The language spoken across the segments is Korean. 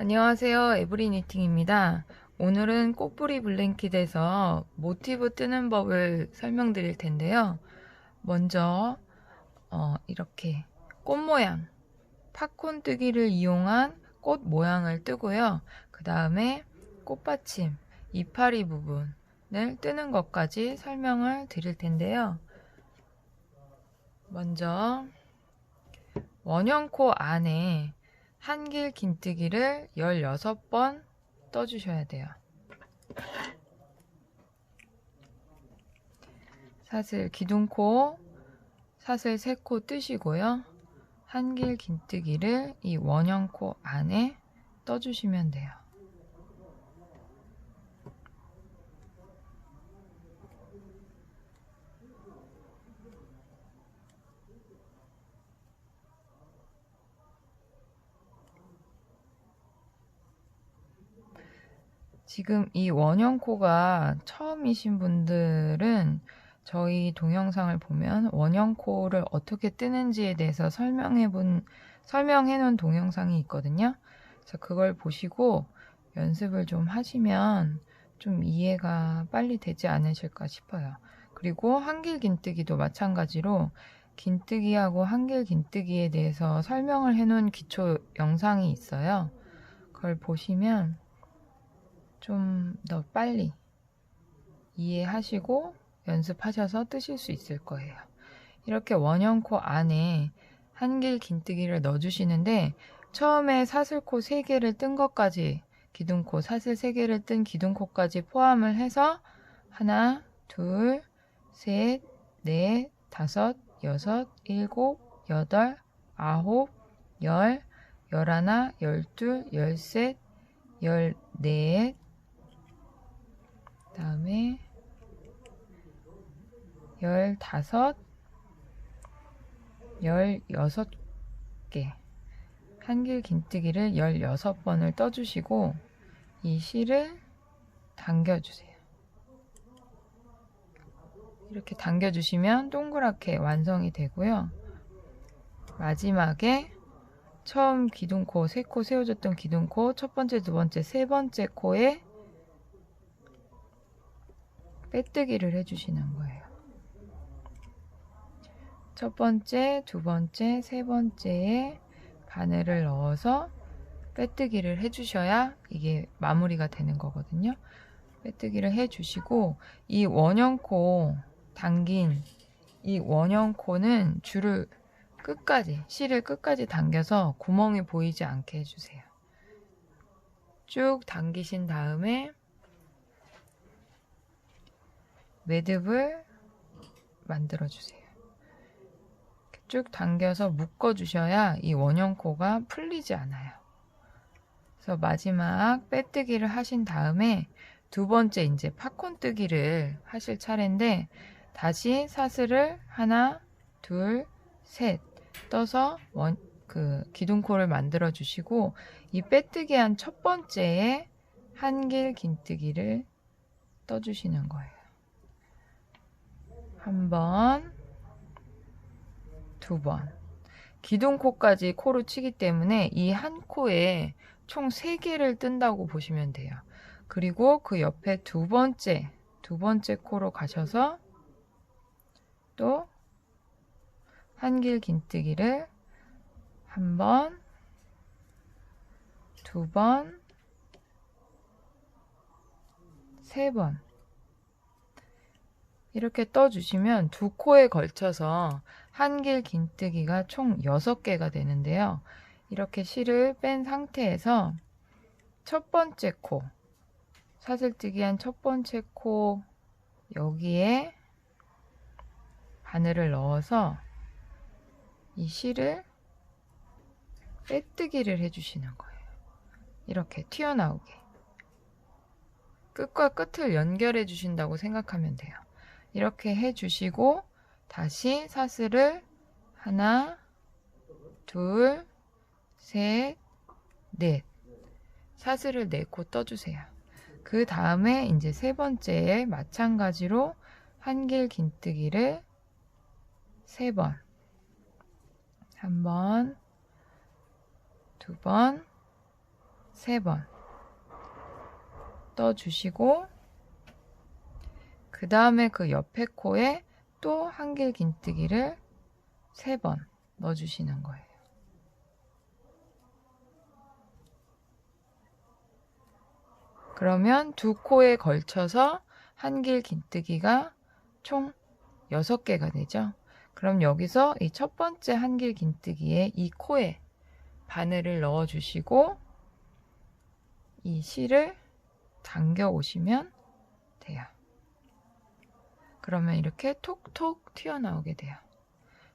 안녕하세요. 에브리니팅입니다. 오늘은 꽃뿌리 블랭킷에서 모티브 뜨는 법을 설명드릴 텐데요. 먼저 이렇게 꽃 모양, 팝콘 뜨기를 이용한 꽃 모양을 뜨고요. 그 다음에 꽃받침, 이파리 부분을 뜨는 것까지 설명을 드릴 텐데요. 먼저 원형코 안에 한길 긴뜨기를 16번 떠주셔야 돼요. 사슬 기둥코, 사슬 3코 뜨시고요. 한길 긴뜨기를 이 원형코 안에 떠주시면 돼요. 지금 이 원형코가 처음이신 분들은 저희 동영상을 보면 원형코를 어떻게 뜨는지에 대해서 설명해 놓은 동영상이 있거든요. 그래서 그걸 보시고 연습을 좀 하시면 좀 이해가 빨리 되지 않으실까 싶어요. 그리고 한길 긴뜨기도 마찬가지로 긴뜨기하고 한길 긴뜨기에 대해서 설명을 해 놓은 기초 영상이 있어요. 그걸 보시면 좀 더 빨리 이해하시고 연습하셔서 뜨실 수 있을 거예요. 이렇게 원형코 안에 한길 긴뜨기를 넣어주시는데 처음에 사슬코 3개를 뜬 것까지 기둥코 사슬 3개를 뜬 기둥코까지 포함을 해서 하나, 둘, 셋, 넷, 다섯, 여섯, 일곱, 여덟, 아홉, 열, 열하나, 열둘, 열셋, 열넷, 다음에 15, 16개 한길 긴뜨기를 16번을 떠주시고 이 실을 당겨주세요. 이렇게 당겨주시면 동그랗게 완성이 되고요. 마지막에 처음 기둥코 3코 세워줬던 기둥코 첫 번째, 두 번째, 세 번째 코에 빼뜨기를 해주시는 거예요. 첫 번째, 두 번째, 세 번째에 바늘을 넣어서 빼뜨기를 해주셔야 이게 마무리가 되는 거거든요. 빼뜨기를 해주시고 이 원형코 당긴 이 원형코는 줄을 끝까지, 실을 끝까지 당겨서 구멍이 보이지 않게 해주세요. 쭉 당기신 다음에 매듭을 만들어주세요. 쭉 당겨서 묶어주셔야 이 원형코가 풀리지 않아요. 그래서 마지막 빼뜨기를 하신 다음에 두 번째 이제 팝콘 뜨기를 하실 차례인데 다시 사슬을 하나, 둘, 셋 떠서 기둥코를 만들어 주시고 이 빼뜨기 한 첫 번째에 한길 긴뜨기를 떠주시는 거예요. 한 번, 두 번. 기둥코까지 코로 치기 때문에 이 한 코에 총 3개를 뜬다고 보시면 돼요. 그리고 그 옆에 두 번째 코로 가셔서 또 한길 긴뜨기를 한 번, 두 번, 세 번 이렇게 떠주시면 두 코에 걸쳐서 한길 긴뜨기가 총 6개가 되는데요. 이렇게 실을 뺀 상태에서 첫 번째 코, 사슬뜨기 한 첫 번째 코 여기에 바늘을 넣어서 이 실을 빼뜨기를 해주시는 거예요. 이렇게 튀어나오게. 끝과 끝을 연결해 주신다고 생각하면 돼요. 이렇게 해주시고 다시 사슬을 하나, 둘, 셋, 넷 사슬을 4코 떠주세요. 그 다음에 이제 세 번째에 마찬가지로 한길 긴뜨기를 3번, 한 번, 두 번, 3번 떠주시고, 그 다음에 그 옆에 코에 또 한길 긴뜨기를 3번 넣어주시는 거예요. 그러면 두 코에 걸쳐서 한길 긴뜨기가 총 6개가 되죠. 그럼 여기서 이 첫 번째 한길 긴뜨기에 이 코에 바늘을 넣어 주시고 이 실을 당겨 오시면 돼요. 그러면 이렇게 톡톡 튀어나오게 돼요.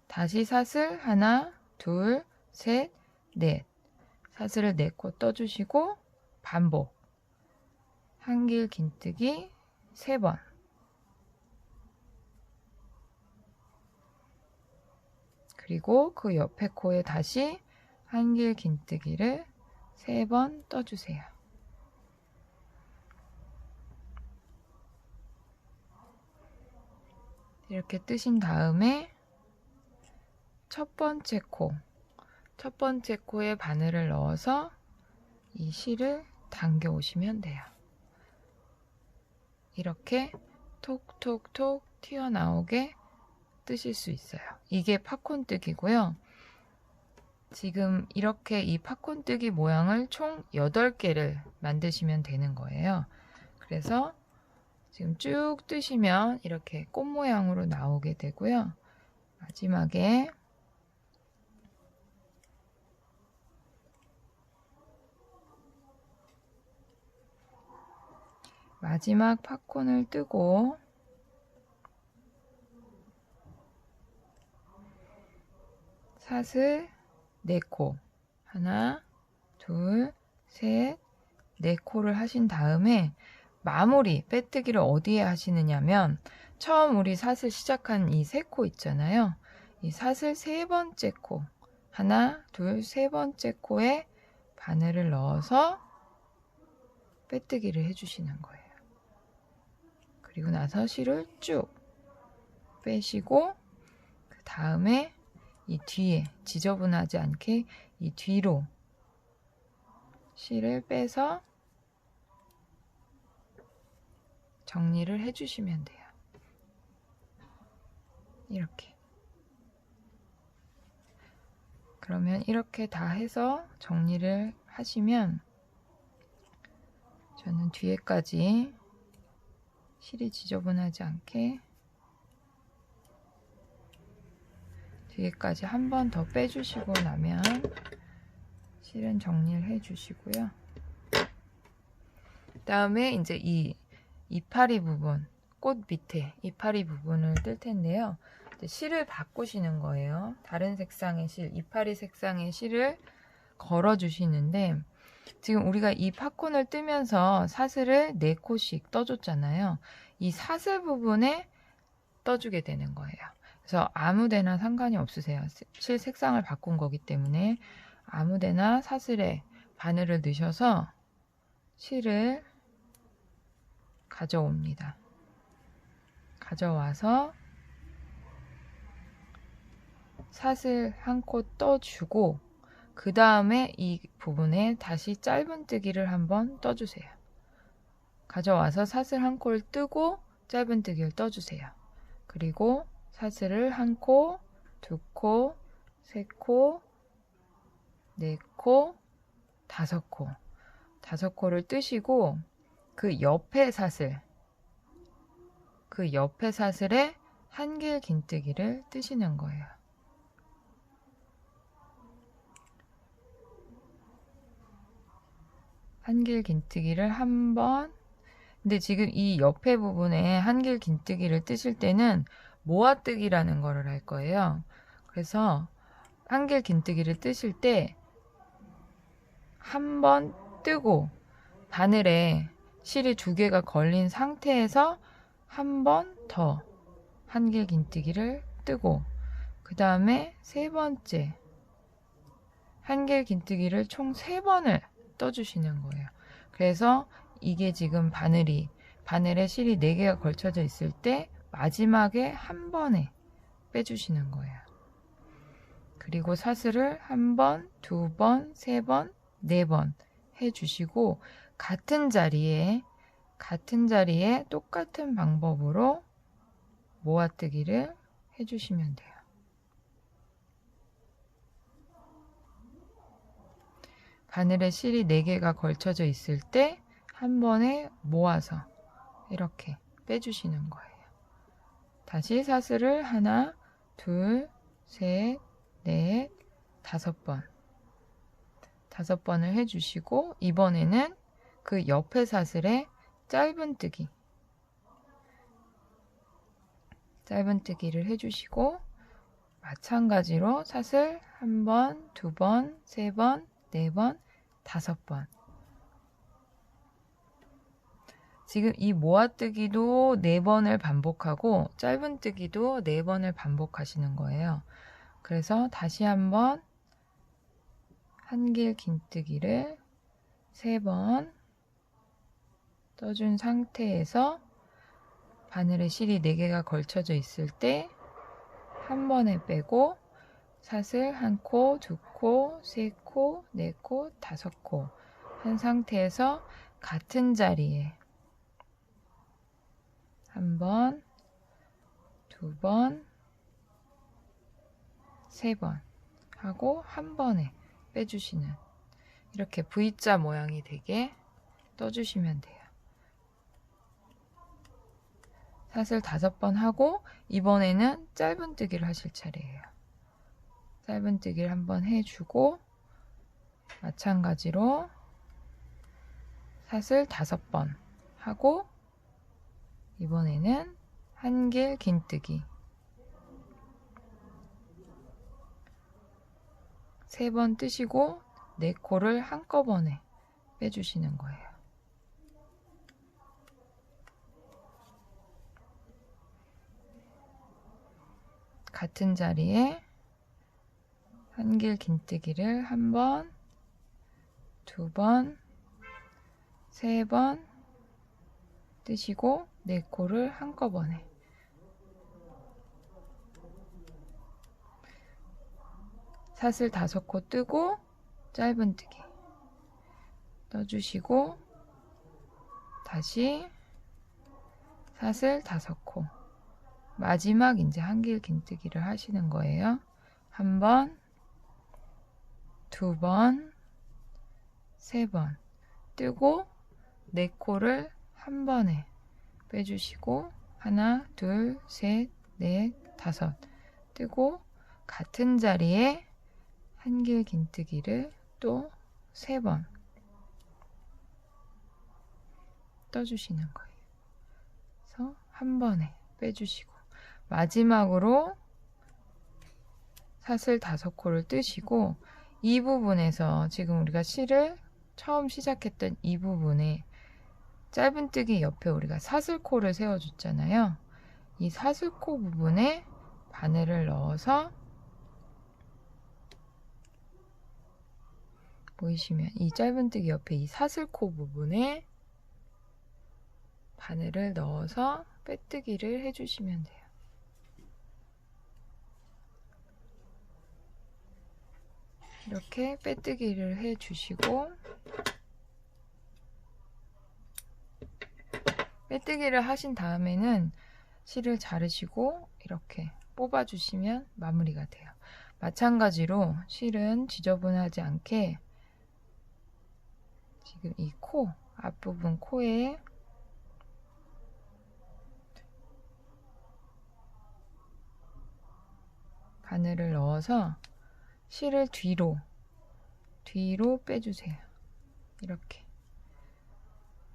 다시 사슬 하나, 둘, 셋, 넷. 사슬을 4코 떠주시고 반복. 한길 긴뜨기 3번. 그리고 그 옆에 코에 다시 한길 긴뜨기를 3번 떠주세요. 이렇게 뜨신 다음에 첫 번째 코에 바늘을 넣어서 이 실을 당겨 오시면 돼요. 이렇게 톡톡톡 튀어나오게 뜨실 수 있어요. 이게 팝콘 뜨기고요. 지금 이렇게 이 팝콘 뜨기 모양을 총 8개를 만드시면 되는 거예요. 그래서 지금 쭉 뜨시면 이렇게 꽃 모양으로 나오게 되고요. 마지막에 마지막 팝콘을 뜨고 사슬 4코 하나, 둘, 셋, 4코를 하신 다음에 마무리 빼뜨기를 어디에 하시느냐면 처음 우리 사슬 시작한 이 3코 있잖아요. 이 사슬 3번째 코 하나, 둘, 3번째 코에 바늘을 넣어서 빼뜨기를 해주시는 거예요. 그리고 나서 실을 쭉 빼시고 그 다음에 이 뒤에 지저분하지 않게 이 뒤로 실을 빼서 정리를 해주시면 돼요. 이렇게. 그러면 이렇게 다 해서 정리를 하시면 저는 뒤에까지 실이 지저분하지 않게 뒤에까지 한 번 더 빼주시고 나면 실은 정리를 해주시고요. 그 다음에 이제 이 이파리 부분, 꽃 밑에 이파리 부분을 뜰 텐데요. 이제 실을 바꾸시는 거예요. 다른 색상의 실, 이파리 색상의 실을 걸어 주시는데 지금 우리가 이 팝콘을 뜨면서 사슬을 4코씩 떠줬잖아요. 이 사슬 부분에 떠주게 되는 거예요. 그래서 아무데나 상관이 없으세요. 실 색상을 바꾼 거기 때문에 아무데나 사슬에 바늘을 넣으셔서 실을 가져옵니다. 가져와서 사슬 한 코 떠주고 그 다음에 이 부분에 다시 짧은뜨기를 한번 떠주세요. 가져와서 사슬 한 코를 뜨고 짧은뜨기를 떠주세요. 그리고 사슬을 한 코, 2코, 3코, 4코, 5코 5코를 뜨시고 그 옆에 사슬에 한길 긴뜨기를 뜨시는 거예요. 한길 긴뜨기를 한 번. 근데 지금 이 옆에 부분에 한길 긴뜨기를 뜨실 때는 모아뜨기라는 거를 할 거예요. 그래서 한길 긴뜨기를 뜨실 때 한 번 뜨고 바늘에 실이 2개가 걸린 상태에서 한 번 더 한길 긴뜨기를 뜨고 그 다음에 3번째 한길 긴뜨기를 총 3번을 떠주시는 거예요. 그래서 이게 지금 바늘에 실이 4개가 걸쳐져 있을 때 마지막에 한 번에 빼주시는 거예요. 그리고 사슬을 1번, 2번, 3번, 4번 해주시고 같은 자리에 똑같은 방법으로 모아뜨기를 해주시면 돼요. 바늘에 실이 4개가 걸쳐져 있을 때 한 번에 모아서 이렇게 빼주시는 거예요. 다시 사슬을 하나, 둘, 셋, 넷, 5번. 5번을 해주시고 이번에는 그 옆에 사슬에 짧은뜨기를 해주시고 마찬가지로 사슬 1번, 2번, 3번, 4번, 5번. 지금 이 모아뜨기도 4번을 반복하고 짧은뜨기도 4번을 반복하시는 거예요. 그래서 다시 한번 한길 긴뜨기를 3번 떠준 상태에서 바늘에 실이 4개가 걸쳐져 있을 때 한 번에 빼고 사슬 1코, 2코, 3코, 4코, 5코 한 상태에서 같은 자리에 1번, 2번, 3번 하고 한 번에 빼주시는 이렇게 V자 모양이 되게 떠주시면 돼요. 사슬 5번 하고 이번에는 짧은뜨기를 하실 차례예요. 짧은뜨기를 한번 해주고 마찬가지로 사슬 5번 하고 이번에는 한길 긴뜨기 3번 뜨시고 4코를 한꺼번에 빼주시는 거예요. 같은 자리에 한길 긴뜨기를 1번, 2번, 3번 뜨시고 4코를 한꺼번에 사슬 5코 뜨고 짧은뜨기 떠주시고 다시 사슬 5코 마지막 이제 한길 긴뜨기를 하시는 거예요. 1번, 2번, 3번 뜨고 4코를 한 번에 빼주시고 하나, 둘, 셋, 넷, 5 뜨고 같은 자리에 한길 긴뜨기를 또 3번 떠주시는 거예요. 그래서 한 번에 빼주시고 마지막으로 사슬 5코를 뜨시고 이 부분에서 지금 우리가 실을 처음 시작했던 이 부분에 짧은뜨기 옆에 우리가 사슬코를 세워줬잖아요. 이 사슬코 부분에 바늘을 넣어서 보이시면 이 짧은뜨기 옆에 이 사슬코 부분에 바늘을 넣어서 빼뜨기를 해주시면 돼요. 이렇게 빼뜨기를 해주시고 빼뜨기를 하신 다음에는 실을 자르시고 이렇게 뽑아주시면 마무리가 돼요. 마찬가지로 실은 지저분하지 않게 지금 이 코, 앞부분 코에 바늘을 넣어서 실을 뒤로 빼주세요. 이렇게.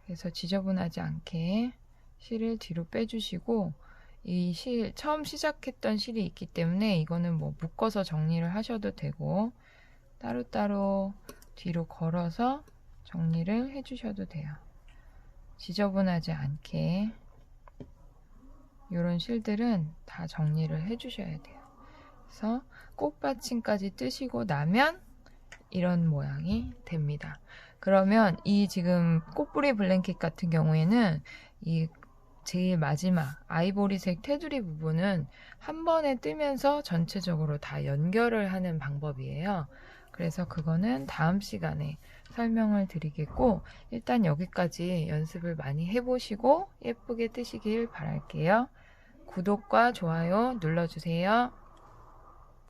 그래서 지저분하지 않게 실을 뒤로 빼주시고 이 실, 처음 시작했던 실이 있기 때문에 이거는 뭐 묶어서 정리를 하셔도 되고 따로따로 뒤로 걸어서 정리를 해주셔도 돼요. 지저분하지 않게 이런 실들은 다 정리를 해주셔야 돼요. 그래서 꽃받침까지 뜨시고 나면 이런 모양이 됩니다. 그러면 이 지금 꽃뿌리 블랭킷 같은 경우에는 이 제일 마지막 아이보리색 테두리 부분은 한 번에 뜨면서 전체적으로 다 연결을 하는 방법이에요. 그래서 그거는 다음 시간에 설명을 드리겠고, 일단 여기까지 연습을 많이 해보시고 예쁘게 뜨시길 바랄게요. 구독과 좋아요 눌러주세요.